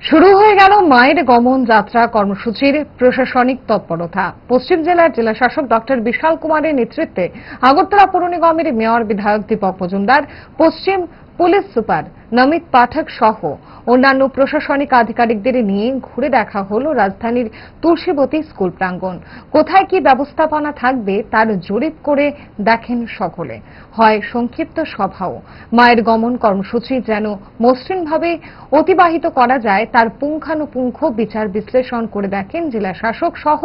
শুরু হয়ে গেল মায়ের গমন যাত্রা কর্মসূচির প্রশাসনিক তৎপরতা। পশ্চিম জেলার জেলাশাসক ডক্টর বিশাল কুমারের নেতৃত্বে আগরতলা পৌর নিগমের মেয়র বিধায়ক দীপক মজুমদার, পশ্চিম পুলিশ সুপার নমিত পাঠক সহ অন্যান্য প্রশাসনিক আধিকারিকদের নিয়ে ঘুরে দেখা হলো রাজধানীর তুলসীবতী স্কুল প্রাঙ্গণ। কোথায় কি ব্যবস্থাপনা থাকবে তার জরিপ করে দেখেন সকলে। হয় সংক্ষিপ্ত সভাও। মায়ের গমন কর্মসূচি যেন মসৃণভাবে অতিবাহিত করা যায় তার পুঙ্খানুপুঙ্খ বিচার বিশ্লেষণ করে দেখেন জেলা শাসক সহ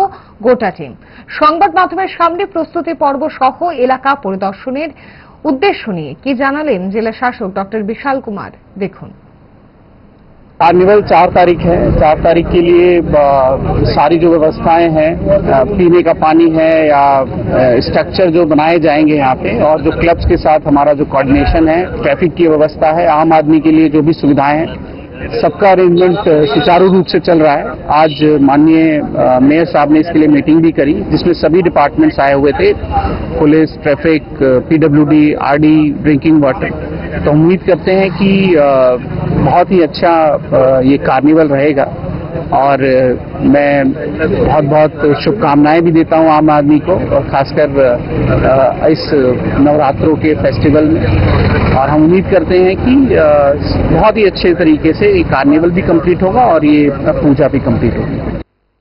গোটা টিম। সংবাদ মাধ্যমের সামনে প্রস্তুতি পর্ব সহ এলাকা পরিদর্শনের উদ্দেশ্য নিয়ে কি জানালেন জেলা শাসক ডক্টর বিশাল কুমার, দেখুন। कार्निवल 4 तारीख है। 4 तारीख के लिए सारी जो व्यवस्थाएं हैं, पीने का पानी है या स्ट्रक्चर जो बनाए जाएंगे यहाँ पे, और जो क्लब्स के साथ हमारा जो कोऑर्डिनेशन है, ट्रैफिक की व्यवस्था है, आम आदमी के लिए जो भी सुविधाएं हैं, सबका अरेंजमेंट सुचारू रूप से चल रहा है। आज माननीय मेयर साहब ने इसके लिए मीटिंग भी करी, जिसमें सभी डिपार्टमेंट्स आए हुए थे, police, traffic, PWD, RD, drinking water. तो उम्मीद करते हैं कि बहुत ही अच्छा ये कार्निवल रहेगा, और मैं बहुत बहुत शुभकामनाएं भी देता हूं आम आदमी को, और खासकर इस नवरात्रों के फेस्टिवल में। और हम उम्मीद करते हैं कि बहुत ही अच्छे तरीके से ये कार्निवल भी कंप्लीट होगा और ये पूजा भी कंप्लीट होगी।